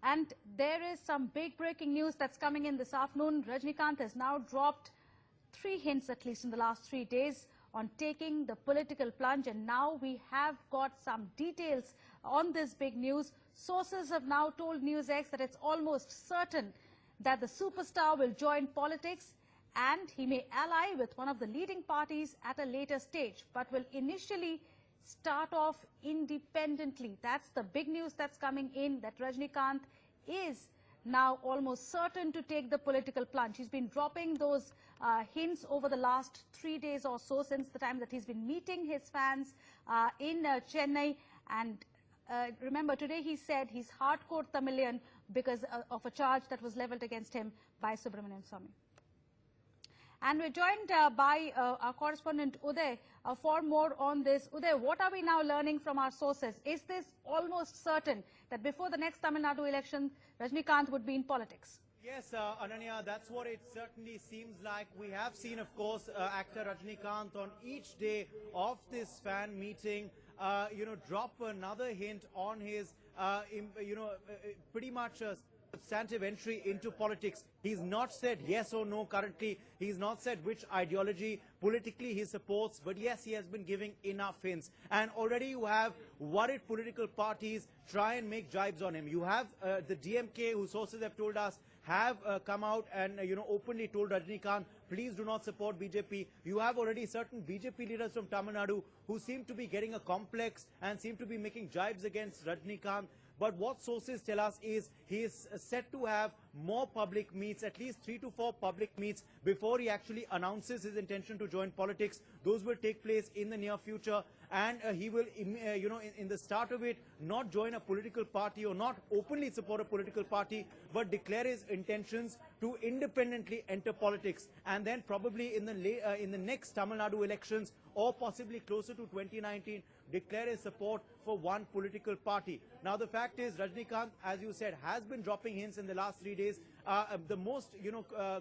And there is some big breaking news that's coming in this afternoon. Rajinikanth has now dropped 3 hints, at least in the last 3 days, on taking the political plunge. And now we have got some details on this big news. Sources have now told NewsX that it's almost certain that the superstar will join politics and he may ally with one of the leading parties at a later stage, but will initially start off independently. That's the big news that's coming in, that Rajinikanth is now almost certain to take the political plunge. He's been dropping those hints over the last 3 days or so, since the time that he's been meeting his fans in Chennai. And remember, today he said he's hardcore Tamilian because of a charge that was leveled against him by Subramanian Swamy. And we're joined by our correspondent Uday for more on this. Uday, what are we now learning from our sources? Is this almost certain that before the next Tamil Nadu election, Rajinikanth would be in politics? Yes, Ananya, that's what it certainly seems like. We have seen, of course, actor Rajinikanth on each day of this fan meeting, drop another hint on his, pretty much a substantive entry into politics. He's not said yes or no currently. He's not said which ideology politically he supports, but yes, he has been giving enough hints. And already you have worried political parties try and make jibes on him. You have the DMK, whose sources have told us, have come out and openly told Rajinikanth, please do not support BJP. You have already certain BJP leaders from Tamil Nadu who seem to be getting a complex and seem to be making jibes against Rajinikanth. But what sources tell us is he is set to have more public meets, at least 3 to 4 public meets, before he actually announces his intention to join politics. Those will take place in the near future, and he will, in the start of it, not join a political party or not openly support a political party, but declare his intentions to independently enter politics, and then probably in the next Tamil Nadu elections, or possibly closer to 2019, declare his support for one political party. Now, the fact is, Rajinikanth, as you said, has been dropping hints in the last 3 days. The most,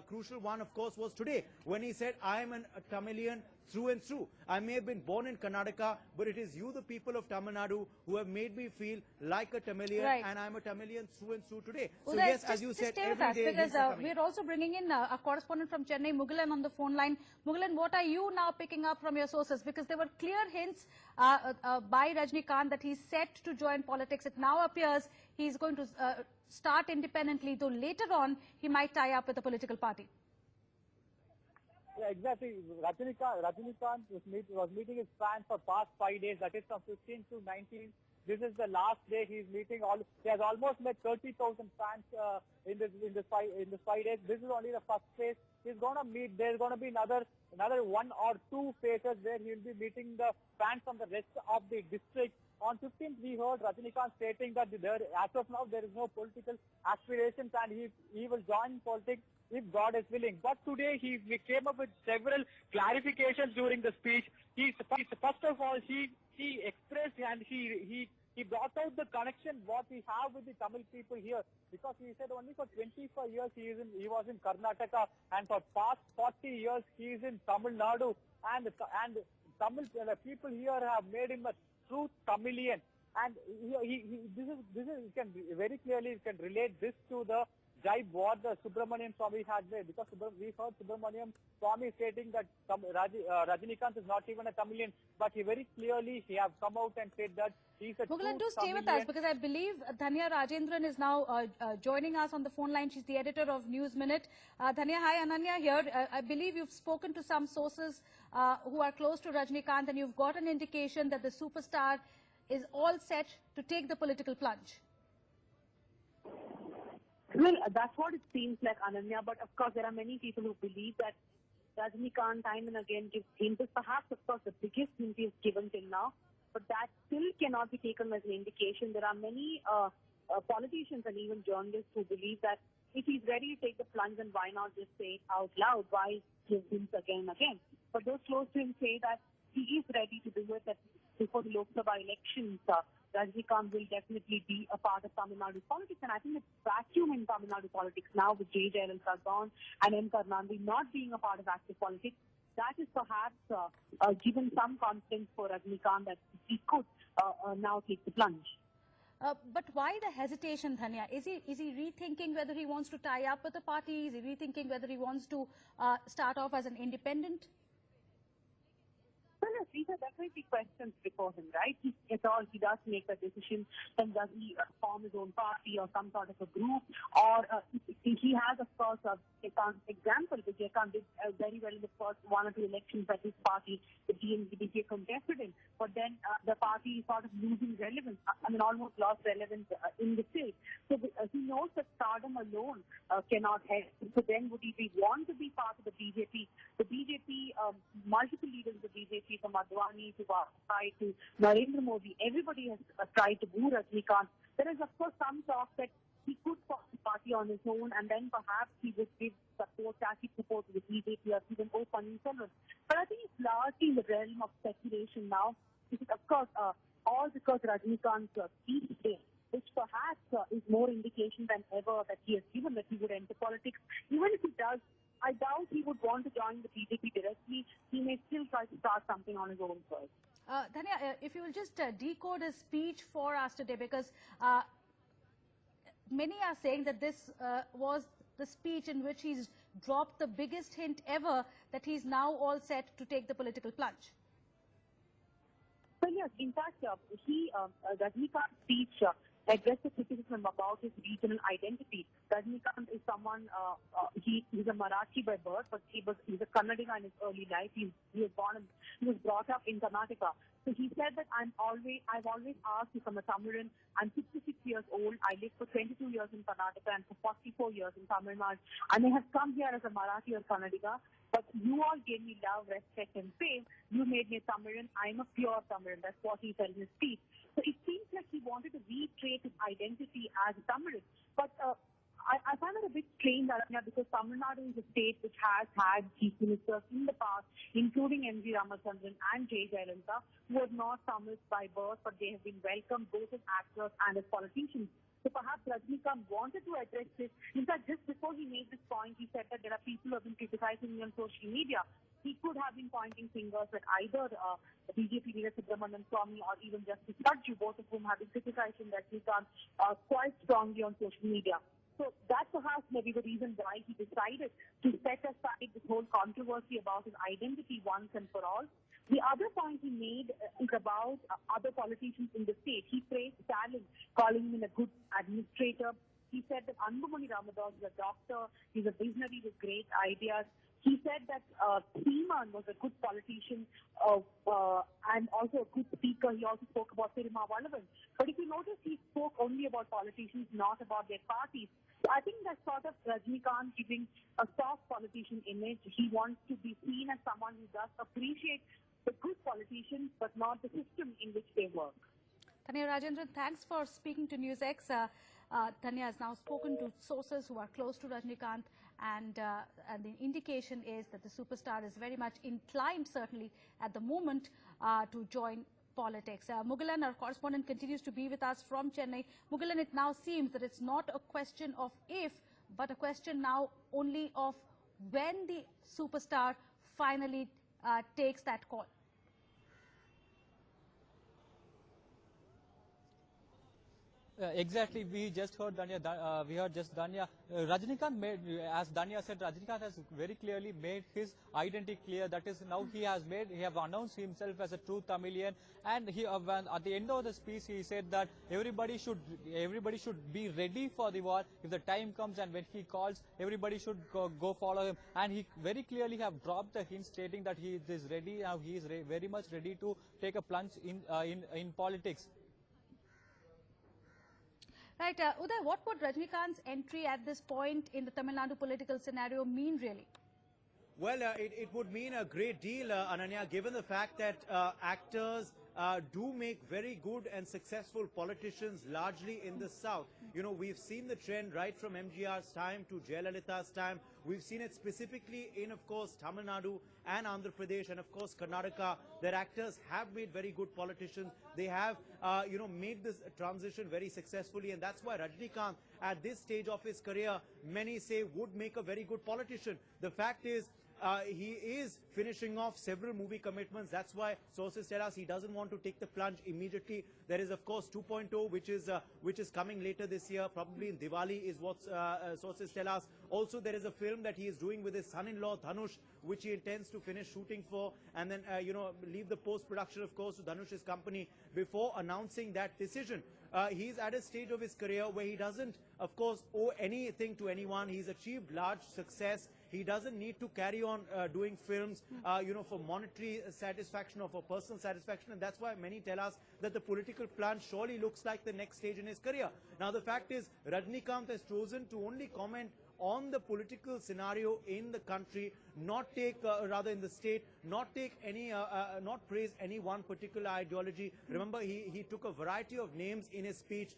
crucial one, of course, was today, when he said, I am a Tamilian through and through. I may have been born in Karnataka, but it is you, the people of Tamil Nadu, who have made me feel like a Tamilian, right. And I'm a Tamilian through and through today. Well, so yes, as you said, every day because we're also bringing in a correspondent from Chennai, Mugilan, on the phone line. Mugilan, what are you now picking up from your sources? Because there were clear hints by Rajinikanth that he's set to join politics. It now appears he's going to start independently, though later on he might tie up with a political party. Yeah, exactly. Rajinikanth was meeting his fans for past 5 days. That is from 15 to 19. This is the last day he's meeting. He has almost met 30,000 fans in this 5 days. This is only the first phase. He's going to meet. There's going to be another 1 or 2 phases where he'll be meeting the fans from the rest of the district. On 15th, we heard Rajinikanth stating that as of now there is no political aspirations and he will join politics if God is willing. But today he came up with several clarifications during the speech. First of all, he expressed and he brought out the connection what we have with the Tamil people here, because he said only for 25 years he was in Karnataka, and for past 40 years he is in Tamil Nadu, and Tamil people here have made him a true Tamilian. And this is can very clearly can relate this to the jibe what the Subramanian Swamy had made, because we heard Subramanian Swamy stating that Rajinikanth is not even a Tamilian, but he very clearly have come out and said that he's a Mugilan, do stay Tamilian. with us, because I believe Dhanya Rajendran is now joining us on the phone line. She's the editor of News Minute. Dhanya, hi, Ananya here. I believe you've spoken to some sources who are close to Rajinikanth, and you've got an indication that the superstar is all set to take the political plunge. Well, that's what it seems like, Ananya. But of course, there are many people who believe that Rajinikanth time and again gives hints. Perhaps, of course, the biggest hint he has given till now. But that still cannot be taken as an indication. There are many politicians and even journalists who believe that if he's ready to take the plunge, then why not just say it out loud? Why give hints again and again? But those close to him say that he is ready to do it, that before the Lok Sabha elections, Rajinikanth will definitely be a part of Tamil Nadu politics. And I think it's vacuum in Tamil Nadu politics now, with J. Jayalalitha gone and M. Karunanidhi not being a part of active politics. That is perhaps given some confidence for Rajinikanth that he could now take the plunge. But why the hesitation, Dhanya? Is he rethinking whether he wants to tie up with the party? Is he rethinking whether he wants to start off as an independent? Well, yes, these are definitely questions before him, right? He does make a decision, then does he form his own party or some sort of a group, or he has, of course, an example, Rajinikanth did very well in the first 1 or 2 elections that his party, the DMDK, contested in, but then the party is sort of losing relevance, almost lost relevance in the state. So he knows that stardom alone cannot help. So then would he want to be part of the BJP? The BJP, multiple leaders of the BJP, from Advani to Vajpayee to Narendra Modi, everybody has tried to boo Rajinikanth. There is, of course, some talk that he could form the party on his own and then perhaps he would give support, tacit support to the BJP or even open Selvan. But I think it's largely in the realm of speculation now. This is, of course, all because Rajinikanth's speech today, which perhaps is more indication than ever that he has given that he would enter politics. Even if he does, I doubt he would want to join the BJP directly. He may still try to start something on his own first. Dhanya, if you will just decode his speech for us today, because many are saying that this was the speech in which he's dropped the biggest hint ever that he's now all set to take the political plunge. Well, yes, in fact, Rajinikanth's speech addressed the criticism about his regional identity. Rajinikanth is someone, he's a Marathi by birth, but he's a Kannadiga in his early life. He was brought up in Karnataka. So he said that I've always asked if I'm a Tamilan. I'm 66 years old. I lived for 22 years in Karnataka and for 44 years in Tamil Nadu. And I have come here as a Marathi or Kannadiga. But you all gave me love, respect, and fame. You made me a Tamilan. I'm a pure Tamilan. That's what he said in his speech. So it seems like he wanted to recreate his identity as a Tamilan. But I find it a bit strange, Aranya, because Tamil Nadu is a state which has had chief ministers in the past, including M.G. Ramachandran and J. Jayalalitha, who are not Tamils by birth, but they have been welcomed both as actors and as politicians. So perhaps Rajinikanth wanted to address this. In fact, just before he made this point, he said that there are people who have been criticizing me on social media. He could have been pointing fingers at either the BJP leader Subramanian Swamy or even Justice Raju, both of whom have been criticizing Rajinikanth quite strongly on social media. So that perhaps may be the reason why he decided to set aside this whole controversy about his identity once and for all. The other point he made is about other politicians in the state. He praised Stalin, calling him a good administrator. He said that Anbumani Ramadas is a doctor, he's a visionary with great ideas. He said that Seeman was a good politician and also a good speaker. He also spoke about Sirima Vallavan. But if you notice, he spoke only about politicians, not about their parties. So I think that's sort of Rajinikanth giving a soft politician image. He wants to be seen as someone who does appreciate the good politicians, but not the system in which they work. Dhanya Rajendran, thanks for speaking to NewsX. Dhanya has now spoken to sources who are close to Rajinikanth, and the indication is that the superstar is very much inclined, certainly at the moment, to join politics. Mugilan, our correspondent, continues to be with us from Chennai. Mugilan, it now seems that it's not a question of if, but a question now only of when the superstar finally takes that call. Exactly, we just heard Dhanya. Rajinikanth made, as Dhanya said, Rajinikanth has very clearly made his identity clear. That is, now he have announced himself as a true Tamilian, and he at the end of the speech he said that everybody should be ready for the war. If the time comes and when he calls, everybody should go follow him. And he very clearly have dropped the hint, stating that he is ready. Now he is very much ready to take a plunge in politics. Right, Uday, what would Rajinikanth's entry at this point in the Tamil Nadu political scenario mean, really? Well, it would mean a great deal, Ananya, given the fact that actors do make very good and successful politicians largely in the south. You know, we've seen the trend right from MGR's time to Jayalalitha's time. We've seen it specifically in, of course, Tamil Nadu and Andhra Pradesh and, of course, Karnataka. Their actors have made very good politicians. They have, made this transition very successfully, and that's why Rajinikanth, at this stage of his career, many say would make a very good politician. The fact is, he is finishing off several movie commitments. That's why sources tell us he doesn't want to take the plunge immediately. There is, of course, 2.0, which is coming later this year, probably in Diwali, is what sources tell us. Also, there is a film that he is doing with his son-in-law Dhanush, which he intends to finish shooting for, and then leave the post-production, of course, to Dhanush's company before announcing that decision. He's at a stage of his career where he doesn't, of course, owe anything to anyone. He's achieved large success. He doesn't need to carry on doing films, for monetary satisfaction or for personal satisfaction. And that's why many tell us that the political plunge surely looks like the next stage in his career. Now, the fact is, Rajinikanth has chosen to only comment on the political scenario in the country, not take, rather in the state, not take any, not praise any one particular ideology. Remember, he took a variety of names in his speech,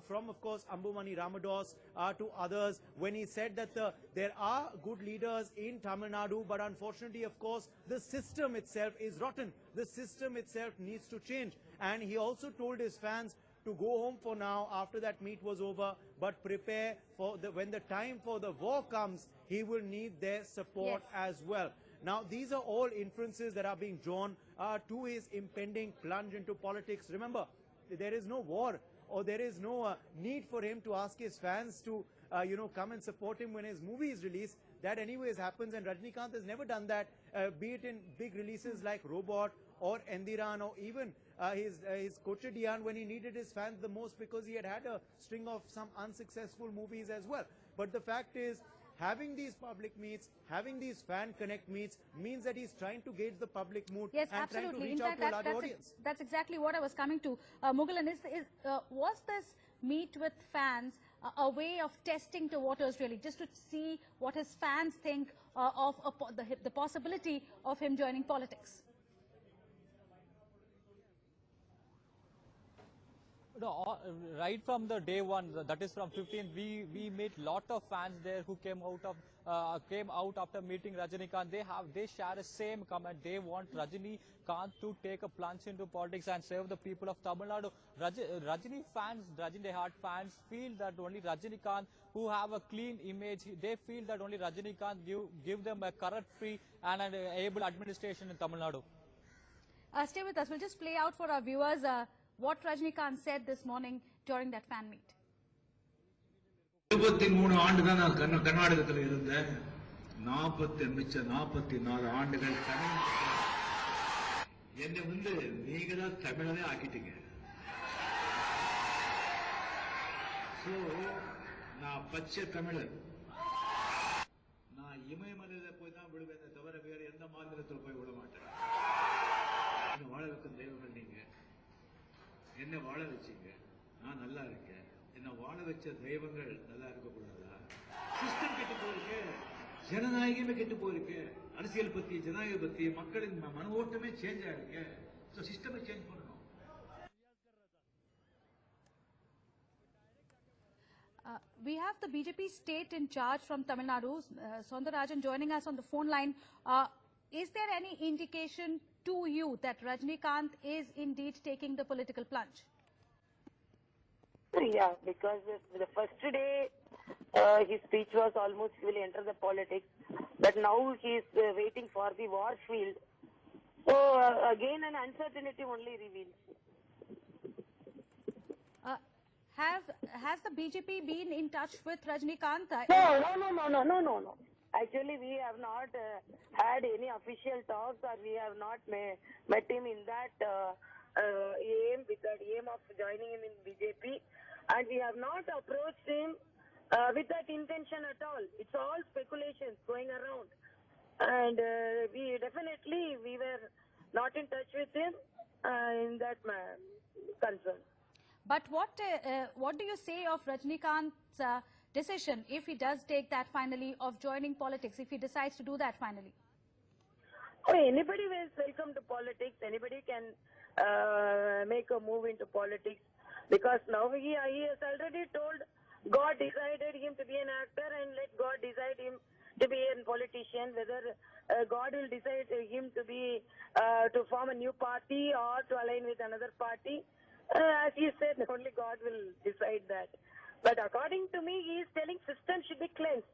from, of course, Ambumani Ramados to others, when he said that there are good leaders in Tamil Nadu, but unfortunately, of course, the system itself is rotten. The system itself needs to change. And he also told his fans to go home for now after that meet was over, but prepare for when the time for the war comes, he will need their support as well. Now, these are all inferences that are being drawn to his impending plunge into politics. Remember, there is no war, or there is no need for him to ask his fans to, come and support him when his movie is released. That anyways happens, and Rajinikanth has never done that, be it in big releases like Robot or Endiran, or even his Kochadiyan, when he needed his fans the most, because he had a string of some unsuccessful movies as well. But the fact is, having these public meets, having these fan connect meets, means that he's trying to gauge the public mood and trying to reach out to a larger audience. That's exactly what I was coming to. Mughal, was this meet with fans a way of testing the waters, really, just to see what his fans think of the possibility of him joining politics? No, right from the day one, that is from 15th, we met lot of fans there who came out after meeting Rajinikanth. They share the same comment. They want Rajinikanth to take a plunge into politics and serve the people of Tamil Nadu. Rajini Heart fans feel that only Rajinikanth, who have a clean image, they feel that only Rajinikanth give them a corrupt-free and an able administration in Tamil Nadu. Stay with us. We'll just play out for our viewers what Rajinikanth said this morning during that fan meet. 23 ஆண்டு தான் நான் கர்நாடகத்தில் இருந்தேன். 44 ஆண்டுகள் என்னை நீங்க தான் தமிழனே ஆக்கிட்டீங்க. சோ நான் பச்சை தமிழர். நான் இமயமலையில போய் தான் விடுவேன், தவிர வேற எந்த மாநிலத்தில் போய் விட மாட்டேன். என்ன வாழ வைக்கும் தெய்வங்கள் நீங்க. என்ன வாழ வச்சீங்க, நான் நல்லா இருக்கேன். என்ன வாழ வச்ச தெய்வங்கள் நல்லா இருக்கக்கூடாதா? சிஸ்டம் கெட்டு போயிருக்கு, ஜனநாயகமே கெட்டு போயிருக்கு. அரசியல் பத்தி, ஜனநாயகம் பத்தி மக்களின் மன ஓட்டமே சேஞ்ச் ஆயிருக்கு. சோ சிஸ்டமை சேஞ்ச் பண்ணணும். We have the BJP state in charge from Tamil Nadu, Soundarajan, joining us on the phone line. Is there any indication to you that Rajinikanth is indeed taking the political plunge? Yeah, because the first day his speech was almost he will enter the politics, but now he is waiting for the war field. So again an uncertainty only reveals. Has the BJP been in touch with Rajinikanth? No. Actually, we have not had any official talks, or we have not met him in that aim, with that aim of joining him in BJP. And we have not approached him with that intention at all. It's all speculations going around. And we were not in touch with him in that concern. But what do you say of Rajinikanth's decision, if he does take that finally, of joining politics, if he decides to do that finally? Anybody is welcome to politics. Anybody can make a move into politics, because now he has already told God decided him to be an actor, and let God decide him to be a politician. Whether God will decide him to be to form a new party or to align with another party, as he said, only God will decide that. But according to me, he is telling system should be cleansed.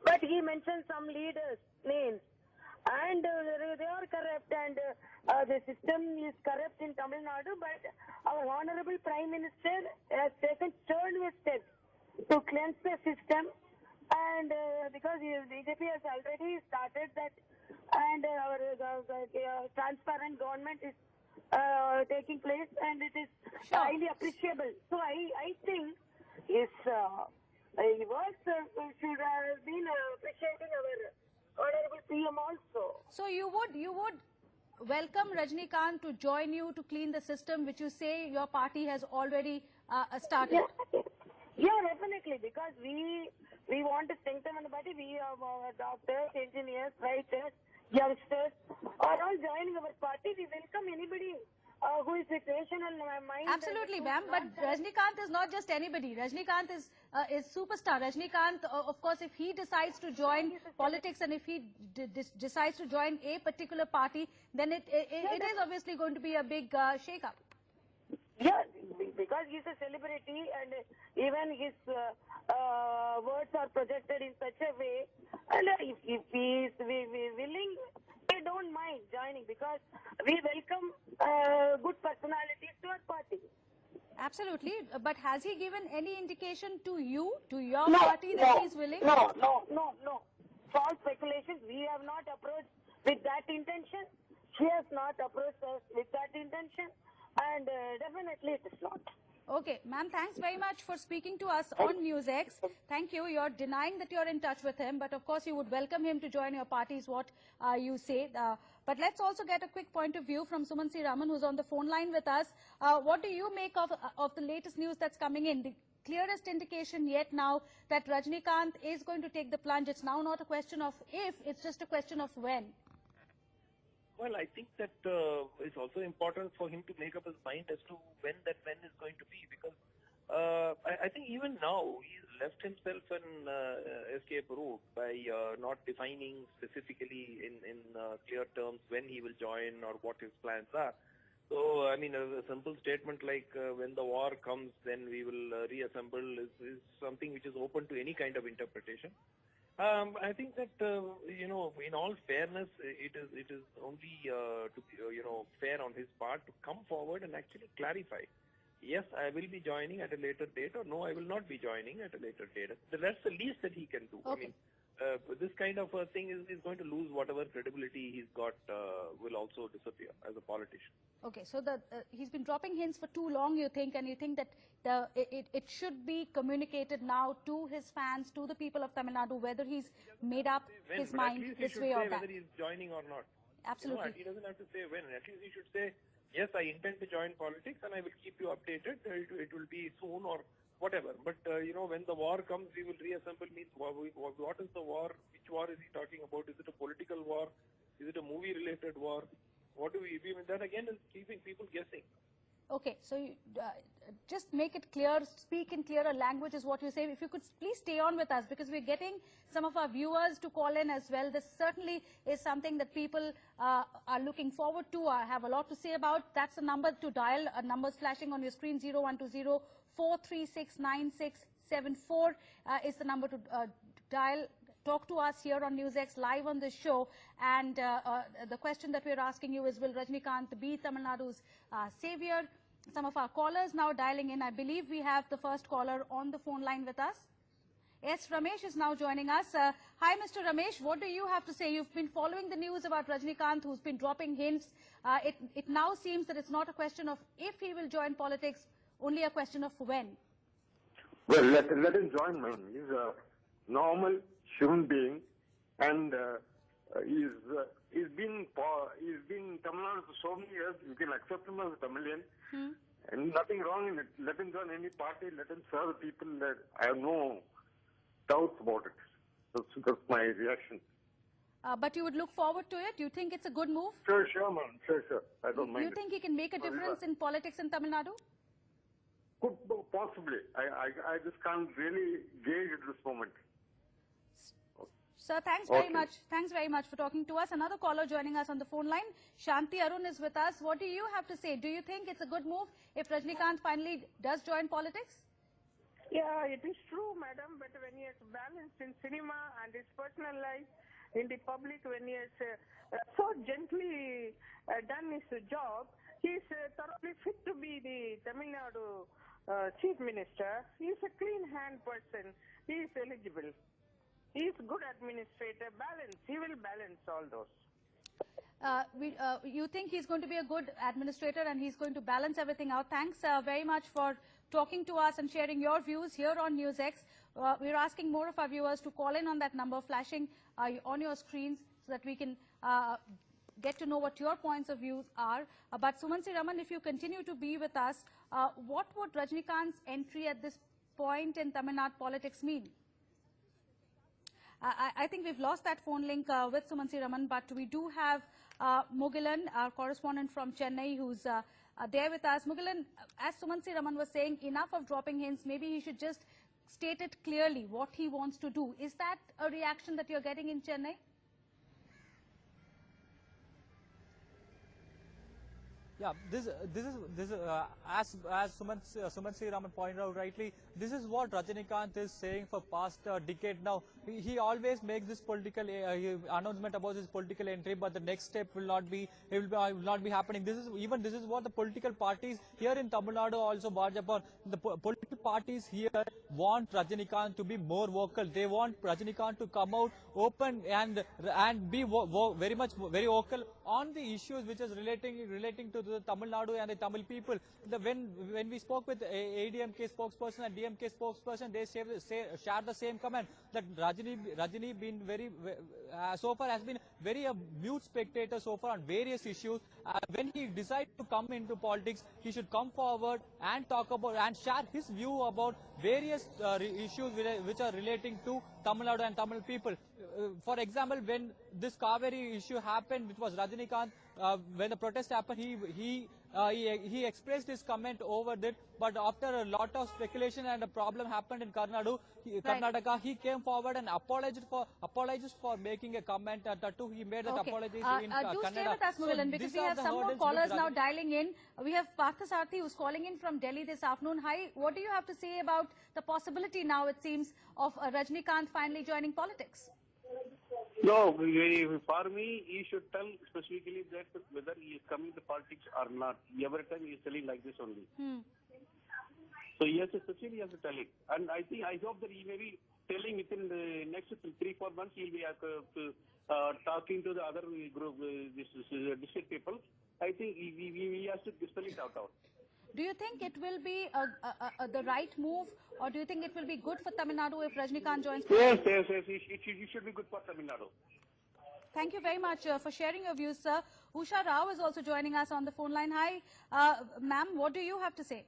But he mentioned some leaders' names. and they are corrupt, and the system is corrupt in Tamil Nadu, but our Honorable Prime Minister has taken stern steps to cleanse the system, and because BJP has already started that, and our transparent government is taking place, and it is highly appreciable. So I think his words should have been appreciating our Honorable PM also. So you would welcome Rajinikanth to join you to clean the system, which you say your party has already started. Yeah, definitely, because we want to strengthen the body. We have doctors, engineers, writers, youngsters are all joining our party. We welcome anybody who is recreational mind. Absolutely, ma'am. But Rajinikanth is not just anybody. Rajinikanth is superstar. Rajinikanth, of course, if he decides to join politics and if he decides to join a particular party, then it is obviously going to be a big shake-up. Yeah, because he's a celebrity, and even his words are projected in such a way, and if he is willing, they don't mind joining, because we welcome good personalities to our party. Absolutely. But has he given any indication to you, to your party, that he's willing? No. False speculations. We have not approached with that intention. She has not approached us with that intention. And definitely it is not. Okay, ma'am, thanks very much for speaking to us on NewsX. Thank you. You're denying that you're in touch with him, but of course you would welcome him to join your party is what you say. But let's also get a quick point of view from Suman C. Raman, who's on the phone line with us. What do you make of the latest news that's coming in? The clearest indication yet now that Rajinikanth is going to take the plunge. It's now not a question of if, it's just a question of when. Well, I think that it's also important for him to make up his mind as to when is going to be, because I think even now he's left himself an escape route by not defining specifically in clear terms when he will join or what his plans are. So, I mean, a simple statement like when the war comes, then we will reassemble is something which is open to any kind of interpretation. I think that in all fairness, it is only to be, fair on his part to come forward and actually clarify. Yes, I will be joining at a later date, or no, I will not be joining at a later date. That's the least that he can do. Okay. I mean, this kind of a thing is going to lose whatever credibility he's got. Will also disappear as a politician. Okay, so he's been dropping hints for too long, you think, and you think that it should be communicated now to his fans, to the people of Tamil Nadu, whether he's made up his mind this way or that. Whether he's joining or not. Absolutely. He doesn't have to say when. At least he should say, yes, I intend to join politics and I will keep you updated. It will be soon or whatever. But, when the war comes, we will reassemble means what is the war? Which war is he talking about? Is it a political war? Is it a movie-related war? What do we mean? That again is keeping people guessing. Okay, so you, just make it clear, speak in clearer language is what you say. If you could please stay on with us, because we're getting some of our viewers to call in as well. This certainly is something that people are looking forward to, have a lot to say about. That's the number to dial, numbers flashing on your screen, 0120 436 9674 is the number to dial. Talk to us here on NewsX live on this show, and the question that we're asking you is, will Rajinikanth be Tamil Nadu's savior? Some of our callers now dialing in. I believe we have the first caller on the phone line with us. Yes, Ramesh is now joining us. Hi, Mr. Ramesh, what do you have to say? You've been following the news about Rajinikanth, who's been dropping hints. It now seems that it's not a question of if he will join politics, only a question of when. Well, let him join, man. He's a normal human being, and he's been Tamil Nadu for so many years. You can accept him as a Tamilian, and nothing wrong in it. Let him join any party. Let him serve the people. I have no doubts about it. That's my reaction. But you would look forward to it? You think it's a good move? Sure, man. Sure. I don't mind. You think he can make a difference in politics in Tamil Nadu? Could possibly. I just can't really gauge at this moment. Sir, thanks very much. Thanks very much for talking to us. Another caller joining us on the phone line. Shanti Arun is with us. What do you have to say? Do you think it's a good move if Rajinikanth finally does join politics? Yeah, it is true, madam, but when he has balanced in cinema and his personal life, in the public when he has so gently done his job. He is thoroughly fit to be the Tamil Nadu Chief Minister. He is a clean hand person. He is eligible. He is good administrator, balance. He will balance all those. You think he's going to be a good administrator and he's going to balance everything out? Thanks very much for talking to us and sharing your views here on NewsX. We're asking more of our viewers to call in on that number flashing on your screens so that we can get to know what your points of views are. But Sumansi Raman, if you continue to be with us, what would Rajinikanth's entry at this point in Tamil Nadu politics mean? I think we've lost that phone link with Sumansi Raman, but we do have Mugilan, our correspondent from Chennai, who's there with us. Mugilan, as Sumansi Raman was saying, enough of dropping hints. Maybe he should just state it clearly what he wants to do. Is that a reaction that you're getting in Chennai? Yeah, this is as Sumansi Raman pointed out rightly, this is what Rajinikanth is saying for past decade now. He always makes this political announcement about his political entry, but the next step will not be happening. This is what the political parties here in Tamil Nadu also barge upon. The political parties here want Rajinikanth to be more vocal. They want Rajinikanth to come out open and be very vocal on the issues which is relating to the Tamil Nadu and the Tamil people. When we spoke with ADMK spokesperson and DMK spokesperson, they share the same comment that Rajini been so far has been very mute spectator so far on various issues. When he decides to come into politics, he should come forward and talk about and share his view about various issues which are relating to Tamil Nadu and Tamil people. For example, when this Kaveri issue happened, it was Rajinikanth. When the protest happened, he expressed his comment over that. But after a lot of speculation and a problem happened in Karnataka, he came forward and apologized for making a comment. Too, he made that apology in Kannada. Do stay with us, Mugilan, because we have some more callers now dialing in. We have Parthasarathy who's calling in from Delhi this afternoon. Hi, what do you have to say about the possibility now, it seems, of Rajinikanth finally joining politics? No, for me, he should tell specifically that whether he is coming to politics or not. Every time he is telling like this only. So he has to tell it. And I hope that he may be telling within the next 3-4 months, he will be talking to the other group, district people. I think he has to spell it out. Do you think it will be the right move, or do you think it will be good for Tamil Nadu if Rajinikanth joins? Yes. It should be good for Tamil Nadu. Thank you very much for sharing your views, sir. Usha Rao is also joining us on the phone line. Hi, ma'am, what do you have to say?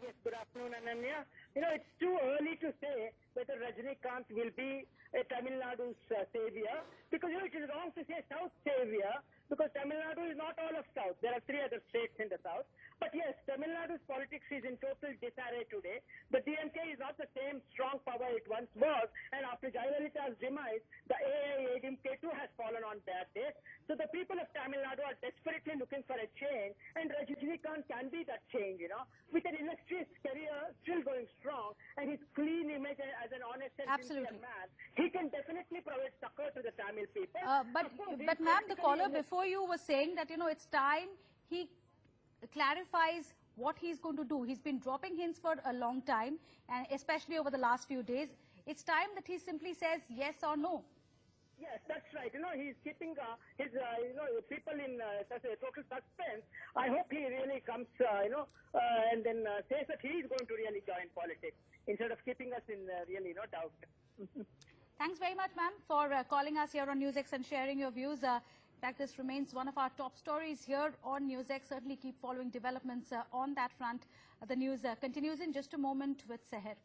Yes, good afternoon, Ananya. It's too early to say whether Rajinikanth will be a Tamil Nadu's savior, because it is wrong to say South savior, because Tamil Nadu is not all of South. There are 3 other states in the South. But yes, Tamil Nadu's politics is in total disarray today. The DMK is not the same strong power it once was, and after Jayalalitha's demise, the AIADMK too has fallen on bad days. So the people of Tamil Nadu are desperately looking for a change, and Rajinikanth can be that change, with an illustrious career still going strong, and his clean image as an honest and sincere man, he can definitely provide succor to the Tamil people. But ma'am, the caller before you was saying that, it's time he clarifies what he's going to do. He's been dropping hints for a long time, and especially over the last few days. It's time that he simply says yes or no. Yes, that's right. He's keeping his, people in total suspense. I hope he really comes, and then says that he is going to really join politics instead of keeping us in doubt. Thanks very much, ma'am, for calling us here on NewsX and sharing your views. In fact, this remains one of our top stories here on NewsX. Certainly keep following developments on that front. The news continues in just a moment with Seher.